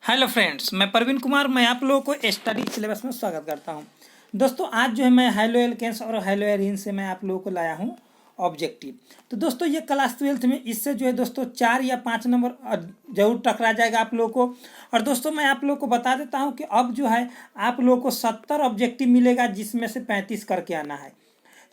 Hello friends, मैं प्रवीण कुमार। मैं आप लोगों को स्टडी सिलेबस में स्वागत करता हूं। दोस्तों आज जो है मैं हेलो एल्केन्स और हेलो एरीन से मैं आप लोगों को लाया हूं ऑब्जेक्टिव। तो दोस्तों ये क्लास 12th में इससे जो है दोस्तों 4 या 5 नंबर जरूर टकरा जाएगा आप लोगों को। और दोस्तों मैं आप लोगों को बता देता हूँ कि अब जो है आप लोगों को 70 ऑब्जेक्टिव मिलेगा, जिसमें से 35 करके आना है।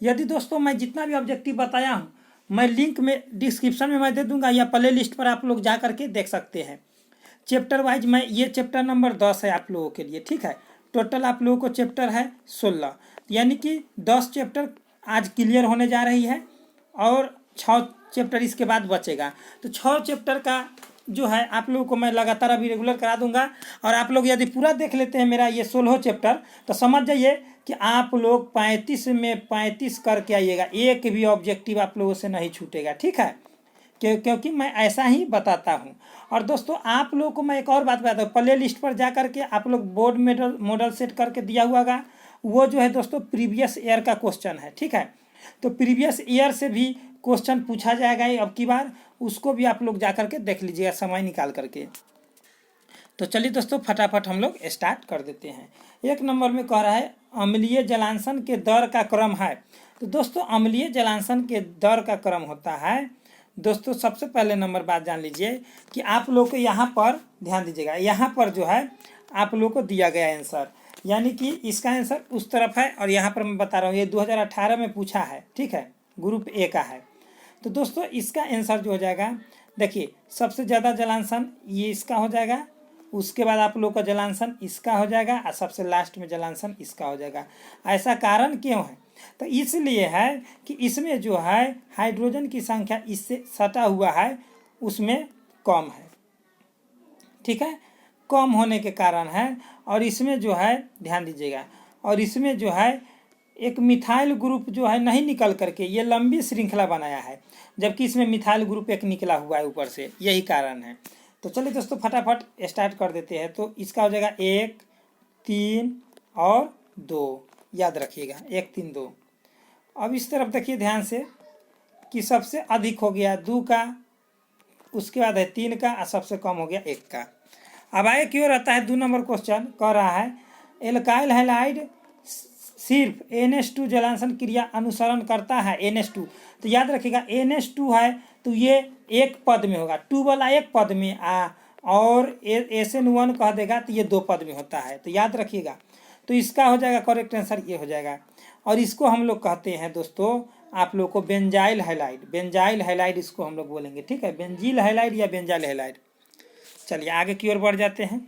यदि दोस्तों मैं जितना भी ऑब्जेक्टिव बताया हूँ मैं लिंक में डिस्क्रिप्शन में मैं दे दूंगा, या प्ले लिस्ट पर आप लोग जा करके देख सकते हैं। चैप्टर वाइज मैं ये चैप्टर नंबर 10 है आप लोगों के लिए, ठीक है। टोटल आप लोगों को चैप्टर है 16, यानी कि 10 चैप्टर आज क्लियर होने जा रही है और 6 चैप्टर इसके बाद बचेगा। तो 6 चैप्टर का जो है आप लोगों को मैं लगातार अभी रेगुलर करा दूंगा। और आप लोग यदि पूरा देख लेते हैं मेरा ये 16 चैप्टर, तो समझ जाइए कि आप लोग 35 में 35 करके आइएगा। एक भी ऑब्जेक्टिव आप लोगों से नहीं छूटेगा, ठीक है, क्योंकि मैं ऐसा ही बताता हूँ। और दोस्तों आप लोगों को मैं एक और बात बताता हूँ, प्ले लिस्ट पर जा करके आप लोग बोर्ड मॉडल सेट करके दिया हुआ होगा, वो जो है दोस्तों प्रीवियस ईयर का क्वेश्चन है, ठीक है। तो प्रीवियस ईयर से भी क्वेश्चन पूछा जाएगा अब की बार, उसको भी आप लोग जा करके देख लीजिएगा समय निकाल करके। तो चलिए दोस्तों फटाफट हम लोग स्टार्ट कर देते हैं। 1 नंबर में कह रहा है अम्लीय जलांशन के दर का क्रम है। तो दोस्तों अम्लीय जलांशन के दर का क्रम होता है दोस्तों, सबसे पहले नंबर बात जान लीजिए कि आप लोग को यहाँ पर ध्यान दीजिएगा। यहाँ पर जो है आप लोग को दिया गया आंसर, यानी कि इसका आंसर उस तरफ है और यहाँ पर मैं बता रहा हूँ ये 2018 में पूछा है, ठीक है, ग्रुप ए का है। तो दोस्तों इसका आंसर जो हो जाएगा, देखिए सबसे ज़्यादा जलांशन ये इसका हो जाएगा, उसके बाद आप लोग का जलांशन इसका हो जाएगा और सबसे लास्ट में जलांशन इसका हो जाएगा। ऐसा कारण क्यों है? तो इसलिए है कि इसमें जो है हाइड्रोजन की संख्या इससे सटा हुआ है उसमें कम है, ठीक है, कम होने के कारण है। और इसमें जो है ध्यान दीजिएगा, और इसमें जो है एक मिथाइल ग्रुप जो है नहीं निकल करके ये लंबी श्रृंखला बनाया है, जबकि इसमें मिथाइल ग्रुप एक निकला हुआ है ऊपर से, यही कारण है। तो चलिए दोस्तों फटाफट स्टार्ट कर देते हैं। तो इसका हो जाएगा 1, 3 और 2, याद रखिएगा 1, 3, 2। अब इस तरफ देखिए ध्यान से कि सबसे अधिक हो गया 2 का, उसके बाद है 3 का और सबसे कम हो गया 1 का। अब आगे क्यों रहता है 2 नंबर क्वेश्चन कह रहा है एल्काइल हैलाइड सिर्फ NH2 जलांशन क्रिया अनुसरण करता है NH2। तो याद रखिएगा NH2 है तो ये एक पद में होगा, 2 वाला एक पद में और SN1 कह देगा तो ये 2 पद में होता है, तो याद रखिएगा। तो इसका हो जाएगा करेक्ट आंसर ये हो जाएगा। और इसको हम लोग कहते हैं दोस्तों आप लोग को बेंजाइल हैलाइड, बेंजाइल हैलाइड इसको हम लोग बोलेंगे, ठीक है, बेंजील हैलाइड या बेंजाइल हैलाइड। चलिए आगे की ओर बढ़ जाते हैं।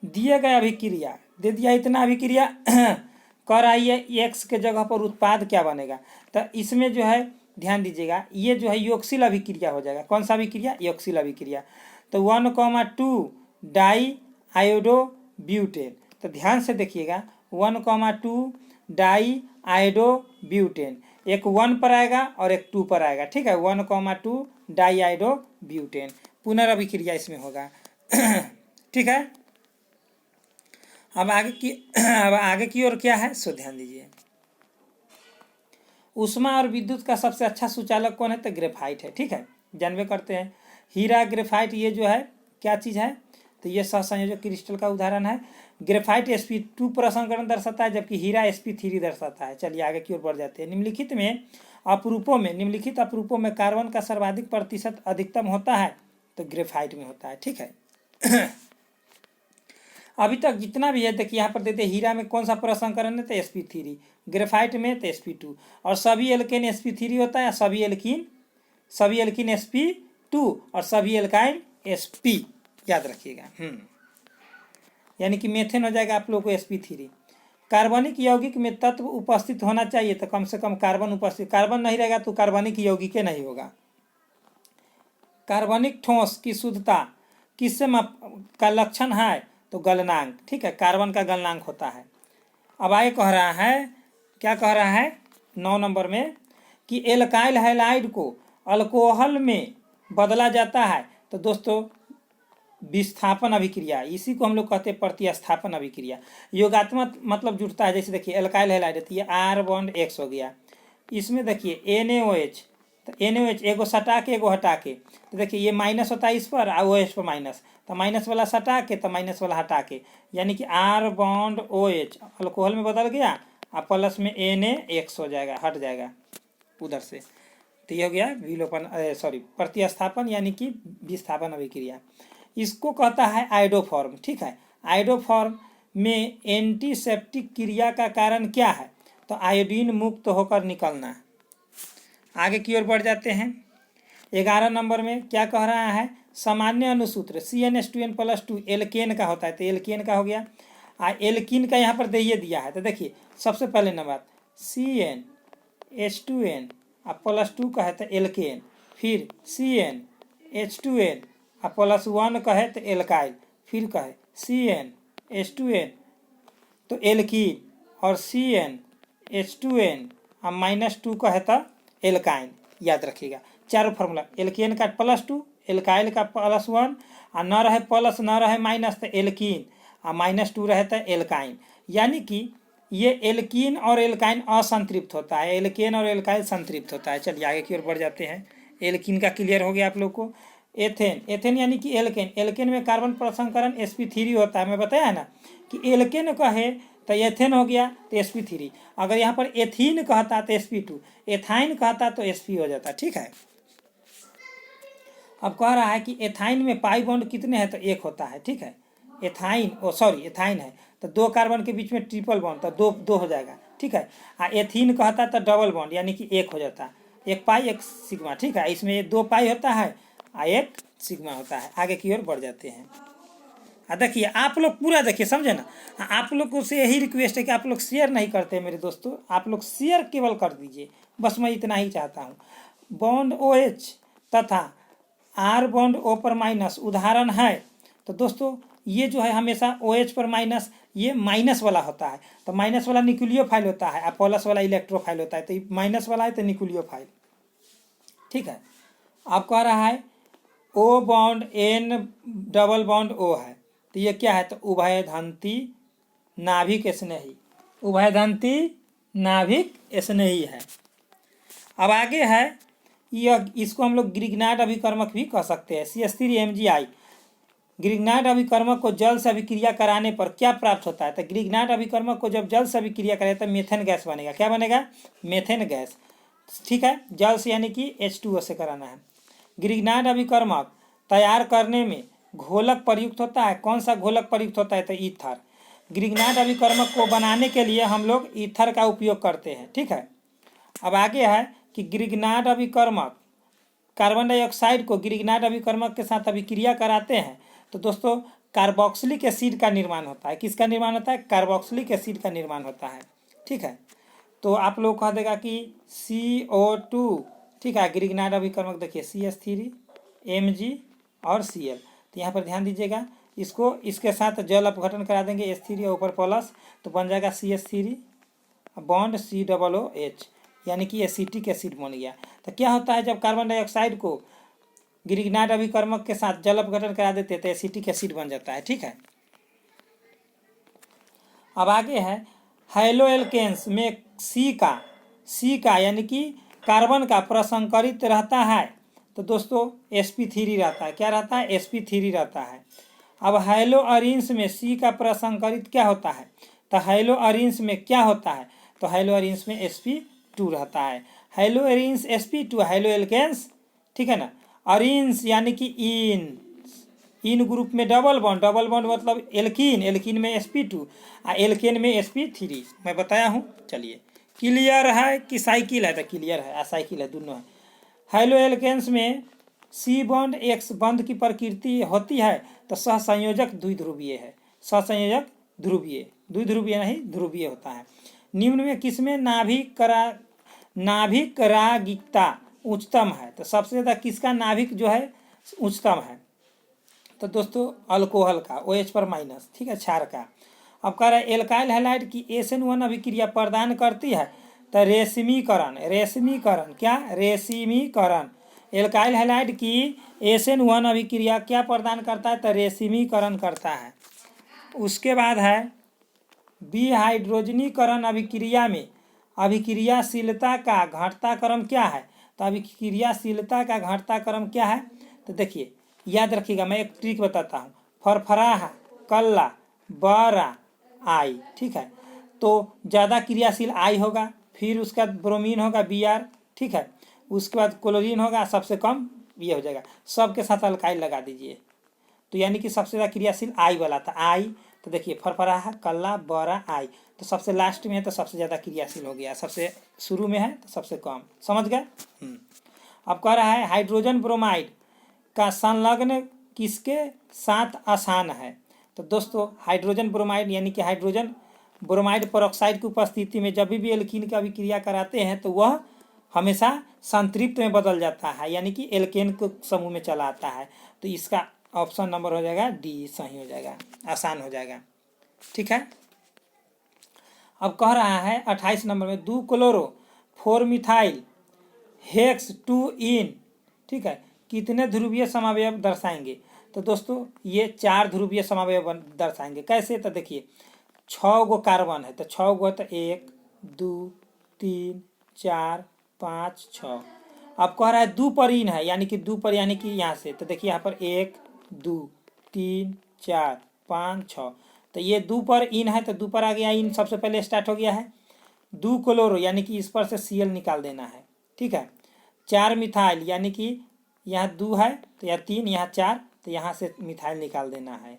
दिए गए अभिक्रिया दे दिया, इतना अभिक्रिया कर आई है, एक्स के जगह पर उत्पाद क्या बनेगा। तो इसमें जो है ध्यान दीजिएगा ये जो है योक्सिल अभिक्रिया हो जाएगा। कौन सा अभिक्रिया? योक्सिल अभिक्रिया। तो 1,2 डाई आयोडो ब्यूटेन। तो ध्यान से देखिएगा 1,2 डाई आयोडो ब्यूटेन, एक 1 पर आएगा और एक 2 पर आएगा, ठीक है, 1,2 डाई आयोडो ब्यूटेन पुनर्अभिक्रिया इसमें होगा ठीक है। अब आगे की ओर क्या है सो ध्यान दीजिए। ऊष्मा और विद्युत का सबसे अच्छा सुचालक कौन है? तो ग्रेफाइट है, ठीक है, जानबे करते हैं। हीरा ग्रेफाइट ये जो है क्या चीज़ है? तो ये सहसंयोजक क्रिस्टल का उदाहरण है। ग्रेफाइट sp2 प्रसंकरण दर्शाता है, जबकि हीरा sp3 दर्शाता है। चलिए आगे की ओर बढ़ जाते हैं। निम्नलिखित अपरूपों में कार्बन का सर्वाधिक प्रतिशत अधिकतम होता है, तो ग्रेफाइट में होता है, ठीक है अभी तक जितना भी है देखिए यहाँ पर देते हीरा में कौन सा प्रसंकरण है? तो sp3, ग्रेफाइट में तो sp2, और सभी एल्केन sp3 होता है, सभी एल्कीन sp2 और सभी एल्काइल sp, याद रखिएगा। यानी कि मेथेन हो जाएगा आप लोग को sp3। कार्बनिक यौगिक में तत्व उपस्थित होना चाहिए, तो कम से कम कार्बन उपस्थित, कार्बन नहीं रहेगा तो कार्बनिक यौगिक नहीं होगा। कार्बनिक ठोस की शुद्धता किससे का लक्षण है? तो गलनांक, ठीक है, कार्बन का गलनांक होता है। अब आगे कह रहा है, क्या कह रहा है 9 नंबर में कि एल्काइल हैलाइड को अल्कोहल में बदला जाता है। तो दोस्तों विस्थापन अभिक्रिया, इसी को हम लोग कहते हैं प्रतिस्थापन अभिक्रिया। योगात्मक मतलब जुड़ता है, जैसे देखिए एल्काइल हैलाइड है तो ये R बॉन्ड X हो गया, इसमें देखिए NaOH तो NaOH एगो सटा के एगो हटा के, तो देखिए ये माइनस होता है इस पर और OH पर माइनस, तो माइनस वाला सटा के तो माइनस वाला हटा के, यानी कि R बॉन्ड OH अल्कोहल में बदल गया और प्लस में NaX हो जाएगा, हट जाएगा उधर से। तो ये हो गया विलोपन, सॉरी प्रतिस्थापन यानी कि विस्थापन अभिक्रिया। इसको कहता है आयोडोफॉर्म। ठीक है, आयोडोफॉर्म में एंटीसेप्टिक क्रिया का कारण क्या है? तो आयोडीन मुक्त होकर निकलना। आगे की ओर बढ़ जाते हैं। 11 नंबर में क्या कह रहा है? सामान्य अनुसूत्र CnH2n+2 एल्केन का होता है, तो एल्केन का हो गया। एल्कीन का यहाँ पर दिया है, तो देखिए सबसे पहले नंबर CnH2n +2 का है तो एल्केन, फिर CnH2n +1 का है तो एल्काइल, फिर कहे CnH2n तो एल्कीन और CnH2n -2 का है तो एल्काइन। याद रखिएगा चारों फार्मूला, एल्केन का +2, एल्काइल का +1, और न रहे प्लस न रहे माइनस तो एल्कीन, और -2 रहे तो एल्काइन। यानी कि ये एल्कीन और एल्काइन असंतृप्त होता है, एल्केन और एल्काइल संतृप्त होता है। चलिए आगे की ओर बढ़ जाते हैं। एल्कीन का क्लियर हो गया आप लोग को। एथेन, एथेन यानी कि एल्केन, एल्केन में कार्बन प्रसंकरण sp3 होता है। मैं बताया ना कि एल्केन कहे तो एथेन हो गया तो sp3, अगर यहाँ पर एथीन कहता तो sp2, एथाइन कहता तो sp हो जाता। ठीक है, अब कह रहा है कि एथाइन में पाई बॉन्ड कितने हैं? तो 1 होता है। ठीक है, एथाइन एथाइन है तो 2 कार्बन के बीच में ट्रिपल बॉन्ड, तो 2 हो जाएगा। ठीक है, एथीन कहता तो डबल बॉन्ड यानी कि 1 हो जाता, 1 पाई 1 सिग्मा। ठीक है, इसमें 2 पाई होता है और 1 सिग्मा होता है। आगे की ओर बढ़ जाते हैं। देखिए आप लोग पूरा देखिए, समझे ना। आप लोग को से यही रिक्वेस्ट है कि आप लोग शेयर नहीं करते मेरे दोस्तों, आप लोग शेयर केवल कर दीजिए, बस मैं इतना ही चाहता हूँ। बॉन्ड OH तथा R बॉन्ड O पर माइनस उदाहरण है। तो दोस्तों ये जो है हमेशा OH पर माइनस, ये माइनस वाला होता है, तो माइनस वाला न्यूक्लियोफाइल होता है और प्लस वाला इलेक्ट्रोफाइल होता है, तो माइनस वाला है तो न्यूक्लियोफाइल। ठीक है, अब कह रहा है O bond N double bond O है, तो ये क्या है? तो उभयधंती नाभिक स्नेही, उभयधंती नाभिक स्नेही है। अब आगे है यह, इसको हम लोग ग्रिग्नार्ड अभिकर्मक भी कह सकते हैं। CH3MgI, ग्रिग्नार्ड अभिकर्मक को जल से अभिक्रिया कराने पर क्या प्राप्त होता है? तो ग्रिग्नार्ड अभिकर्मक को जब जल से अभिक्रिया करें तो मेथेन गैस बनेगा। क्या बनेगा? Methane gas. ठीक है, जल से यानी कि H2O से कराना है। ग्रिग्नार्ड अभिकर्मक तैयार करने में घोलक प्रयुक्त होता है। कौन सा घोलक प्रयुक्त होता है? तो ईथर। ग्रिग्नार्ड अभिकर्मक को बनाने के लिए हम लोग ईथर का उपयोग करते हैं। ठीक है, अब आगे है कि ग्रिग्नार्ड अभिकर्मक कार्बन डाइऑक्साइड को ग्रिग्नार्ड अभिकर्मक के साथ अभिक्रिया कराते हैं तो दोस्तों कार्बोक्सिलिक एसिड का निर्माण होता है। किसका निर्माण होता है? कार्बोक्सिलिक एसिड का निर्माण होता है। ठीक है, तो आप लोग कह देगा कि CO2। ठीक है, ग्रिग्नार्ड अभिकर्मक देखिए CH3Mg और Cl, तो यहाँ पर ध्यान दीजिएगा, इसको इसके साथ जल अपघटन करा देंगे H3 और ऊपर प्लस, तो बन जाएगा CH3 बॉन्ड COOH, यानी कि एसिटिक एसिड बन गया। तो क्या होता है जब कार्बन डाइऑक्साइड को ग्रिग्नार्ड अभिकर्मक के साथ जल अपघटन करा देते हैं तो एसिटिक एसिड बन जाता है। ठीक है, अब आगे है हैलोएल्केन्स में C का यानी कि कार्बन का प्रसंकरित रहता है तो दोस्तों sp3 रहता है। क्या रहता है? sp3 रहता है। अब हैलोअरीन्स में C का प्रसंकरित क्या होता है? तो हैलोअरीन्स में क्या होता है? तो हैलोअरीन्स में sp2 रहता है। हैलोअरीन्स sp2 हैलोएल्केन्स। ठीक है ना, अरीन्स यानी कि इन ग्रुप में डबल बॉन्ड मतलब एल्कीन, एल्कीन में sp2 और एल्केन में sp3। मैं बताया हूँ। चलिए क्लियर है कि साइकिल है? तो क्लियर है, साइकिल है, दोनों है। हैलोएल्केन्स में C बॉन्ड X बंध की प्रकृति होती है तो सहसंयोजक द्विध्रुवीय है। सहसंयोजक द्विध्रुवीय नहीं, ध्रुवीय होता है। निम्न में किसमें नाभिक रागिकता उच्चतम है? तो सबसे ज़्यादा किसका नाभिक जो है उच्चतम है? तो दोस्तों अल्कोहल का, OH पर माइनस। ठीक है, क्षार का। अब कह रहा है एल्काइल हैलाइड की SN1 अभिक्रिया प्रदान करती है तो रेशमीकरण क्या? रेशमीकरण। एल्काइल हैलाइड की SN1 अभिक्रिया क्या प्रदान करता है? तो रेशमीकरण करता है। उसके बाद है विहाइड्रोजनीकरण अभिक्रिया में अभिक्रियाशीलता का घटता क्रम क्या है? तो अभी क्रियाशीलता का घटता क्रम क्या है? तो देखिए याद रखिएगा, मैं एक ट्रिक बताता हूँ। फरफराहा, कल्ला, बरा, आई, ठीक है। तो ज़्यादा क्रियाशील आई होगा, फिर उसके बाद ब्रोमीन होगा Br, ठीक है। उसके बाद क्लोरीन होगा, सबसे कम ये हो जाएगा। सबके साथ अल्काइल लगा दीजिए, तो यानी कि सबसे ज़्यादा क्रियाशील आई वाला था, आई। तो देखिए फरफराहा, कल्ला, बरा, आई, तो सबसे लास्ट में है तो सबसे ज़्यादा क्रियाशील हो गया, सबसे शुरू में है तो सबसे कम। समझ गए? अब कह रहा है हाइड्रोजन ब्रोमाइड का संलग्न किसके साथ आसान है? तो दोस्तों हाइड्रोजन ब्रोमाइड यानी कि हाइड्रोजन ब्रोमाइड पेरोक्साइड की उपस्थिति में जब भी एल्कीन का अभिक्रिया कराते हैं तो वह हमेशा संतृप्त में बदल जाता है, यानी कि एल्केन के समूह में चला आता है। तो इसका ऑप्शन नंबर हो जाएगा डी, सही हो जाएगा, आसान हो जाएगा, ठीक है। अब कह रहा है 28 नंबर में 2 क्लोरो 4 मिथाइल हेक्स 2 इन, ठीक है, कितने ध्रुवीय समावयव दर्शाएंगे? तो दोस्तों ये 4 ध्रुवीय समावयव दर्शाएंगे। कैसे? तो देखिए 6 गो कार्बन है तो 6 गो, तो 1 2 3 4 5 6। अब कह रहा है 2 पर इन है, यानी कि 2 पर, यानी कि यहाँ से, तो देखिए यहाँ पर 1 2 3 4 5 6, तो ये 2 पर इन है तो 2 पर आ गया इन, सबसे पहले स्टार्ट हो गया है। 2 क्लोरो यानी कि इस पर से Cl निकाल देना है, ठीक है। 4 मिथाइल यानी कि यहाँ 2 है तो यहाँ 3, यहाँ 4, तो यहाँ से मिथाइल निकाल देना है।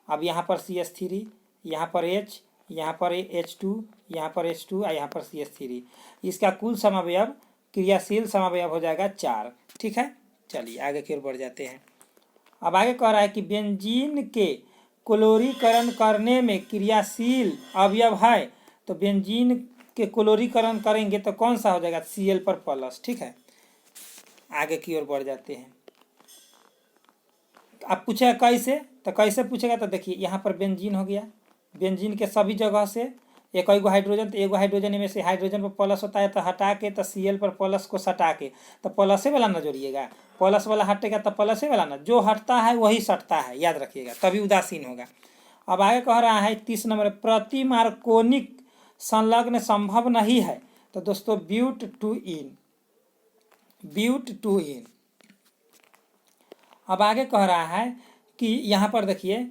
अब यहाँ पर CH3, यहाँ पर H, यहाँ पर H2, यहाँ पर H2 और यहाँ पर CH3, इसका कुल समावयव क्रियाशील समावयव हो जाएगा 4, ठीक है। चलिए आगे की ओर बढ़ जाते हैं। अब आगे कह रहा है कि बेंजीन के क्लोरीकरण करने में क्रियाशील अवयव है, तो बेंजीन के क्लोरीकरण करेंगे तो कौन सा हो जाएगा? Cl पर प्लस, ठीक है। आगे की ओर बढ़ जाते हैं। अब पूछेगा कैसे, तो कैसे पूछेगा? तो देखिए यहाँ पर बेंजीन हो गया, बेंजीन के सभी जगह से एक गो हाइड्रोजन, तो एगो हाइड्रोजन में से हाइड्रोजन पर प्लस होता है तो हटा के, तो Cl पर प्लस को सटा के, तो प्लस वाला ना जोड़िएगा, प्लस वाला हटेगा तो प्लस वाला ना, जो हटता है वही सटता है, याद रखिएगा, तभी उदासीन होगा। अब आगे कह रहा है 30 नंबर, प्रति मार्कोनिक संलग्न संभव नहीं है, तो दोस्तों ब्यूट टू इन। अब आगे कह रहा है कि यहाँ पर देखिए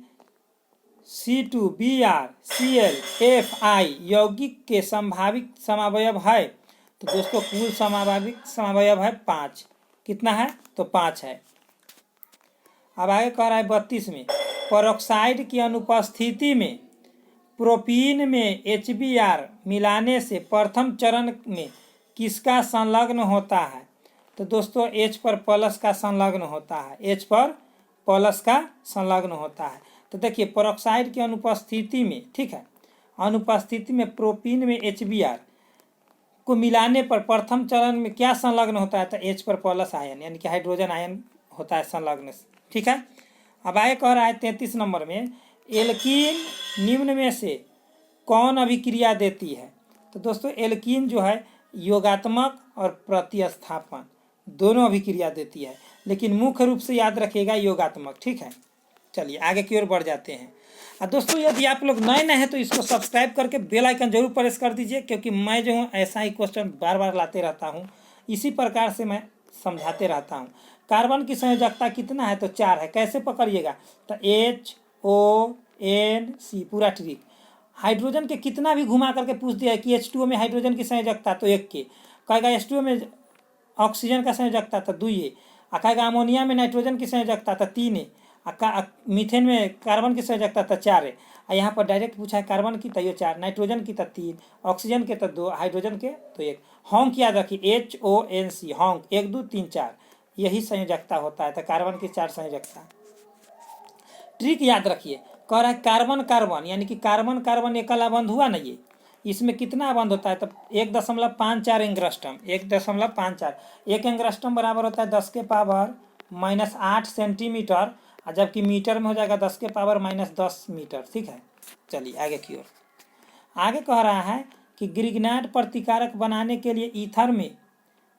C2BrClFi यौगिक के संभावित समावयव है, तो दोस्तों कुल संभावित समावयव है 5। कितना है? तो 5 है। अब आगे कह रहा है 32 में, पेरोक्साइड की अनुपस्थिति में प्रोपीन में HBr मिलाने से प्रथम चरण में किसका संलग्न होता है? तो दोस्तों H पर प्लस का संलग्न होता है, H पर प्लस का संलग्न होता है। तो देखिए पेरोक्साइड की अनुपस्थिति में, ठीक है, अनुपस्थिति में प्रोपीन में HBr को मिलाने पर प्रथम चरण में क्या संलग्न होता है? तो H पर प्लस आयन, यानी कि हाइड्रोजन आयन होता है संलग्न, ठीक है। अब आगे कह रहा है 33 नंबर में, एल्कीन निम्न में से कौन अभिक्रिया देती है? तो दोस्तों एल्कीन जो है योगात्मक और प्रतिस्थापन दोनों अभिक्रिया देती है, लेकिन मुख्य रूप से याद रखिएगा योगात्मक, ठीक है। चलिए आगे की ओर बढ़ जाते हैं। और दोस्तों यदि आप लोग नए हैं तो इसको सब्सक्राइब करके बेल आइकन जरूर प्रेस कर दीजिए, क्योंकि मैं जो हूँ ऐसा ही क्वेश्चन बार बार लाते रहता हूँ, इसी प्रकार से मैं समझाते रहता हूँ। कार्बन की संयोजकता कितना है? तो 4 है। कैसे पकड़िएगा? तो HONC पूरा ट्रिक। हाइड्रोजन के कितना भी घुमा करके पूछ दिया है कि H2O में हाइड्रोजन की संयोजकता, तो 1 के कहेगा, H2O में ऑक्सीजन का संयोजकता तो 2 है, कहेगा अमोनिया में नाइट्रोजन की संयोजकता तो 3 है, मीथेन में कार्बन की संयोजकता तो 4 है। यहाँ पर डायरेक्ट पूछा है कार्बन की तो ये 4, नाइट्रोजन की तो 3, ऑक्सीजन के तो 2, हाइड्रोजन के तो 1। हॉन्क याद रखिए, HONC हॉन्क, 1 2 3 4, यही संयोजकता होता है। तो कार्बन की 4 संयोजकता। ट्रिक याद रखिए, कह रहा है कार्बन कार्बन यानी कि कार्बन कार्बन एकल बंध हुआ ना, ये इसमें कितना बंध होता है? तो 1.54 एंगस्ट्रम, 1.54, 1 एंगस्ट्रम बराबर होता है 10 के पावर -8 सेंटीमीटर, और जबकि मीटर में हो जाएगा 10 के पावर -10 मीटर, ठीक है। चलिए आगे की ओर। आगे कह रहा है कि ग्रिग्नार्ड प्रतिकारक बनाने के लिए ईथर में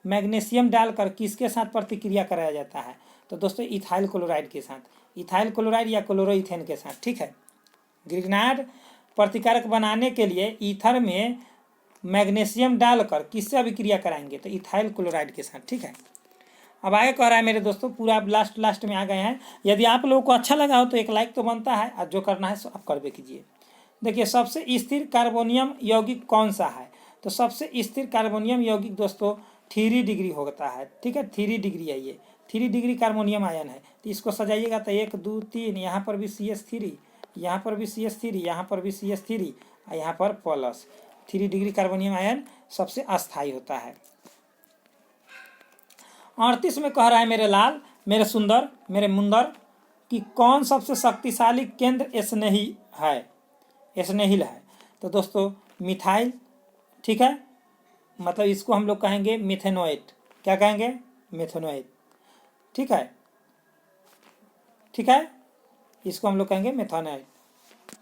मैग्नीशियम डालकर किसके साथ प्रतिक्रिया कराया जाता है? तो दोस्तों इथाइल क्लोराइड के साथ, इथाइल क्लोराइड या क्लोरोइथेन के साथ, ठीक है। ग्रिग्नार्ड प्रतिकारक बनाने के लिए ईथर में मैग्नीशियम डालकर किससे अभिक्रिया कराएंगे, तो इथाइल क्लोराइड के साथ। ठीक है, अब आगे कह रहा है मेरे दोस्तों, पूरा आप लास्ट में आ गए हैं। यदि आप लोगों को अच्छा लगा हो तो एक लाइक तो बनता है, और जो करना है सो आप करबे कीजिए। देखिए, सबसे स्थिर कार्बोनियम यौगिक कौन सा है, तो सबसे स्थिर कार्बोनियम यौगिक दोस्तों 3 डिग्री होता है। ठीक है, 3 डिग्री है, ये 3 डिग्री कार्बोनियम आयन है। तो इसको सजाइएगा तो 1 2 3, यहाँ पर भी CH3, यहाँ पर भी CH3, यहाँ पर भी CH3, और यहाँ पर प्लस। 3 डिग्री कार्बोनियम आयन सबसे अस्थायी होता है। 38 में कह रहा है मेरे लाल, मेरे सुंदर, मेरे मुंदर, कि कौन सबसे शक्तिशाली केंद्र स्नेहिल है। तो दोस्तों मिथाइल, ठीक है, मतलब इसको हम लोग कहेंगे मिथेनोएट। क्या कहेंगे, मिथेनोएट। ठीक है, इसको हम लोग कहेंगे मिथेनोएट।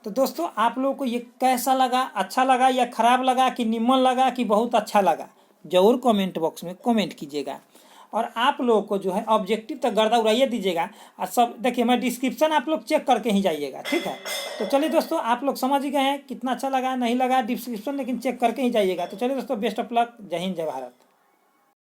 तो दोस्तों आप लोगों को ये कैसा लगा, अच्छा लगा या खराब लगा, कि निम्न लगा, कि बहुत अच्छा लगा, जरूर कमेंट बॉक्स में कमेंट कीजिएगा। और आप लोगों को जो है ऑब्जेक्टिव तक गर्दा उड़ाइए दीजिएगा। और सब देखिए, मैं डिस्क्रिप्शन आप लोग चेक करके ही जाइएगा। ठीक है, तो चलिए दोस्तों, आप लोग समझ ही गए हैं कितना अच्छा लगा नहीं लगा, डिस्क्रिप्शन लेकिन चेक करके ही जाइएगा। तो चलिए दोस्तों, बेस्ट ऑफ लक, जय हिंद जय भारत।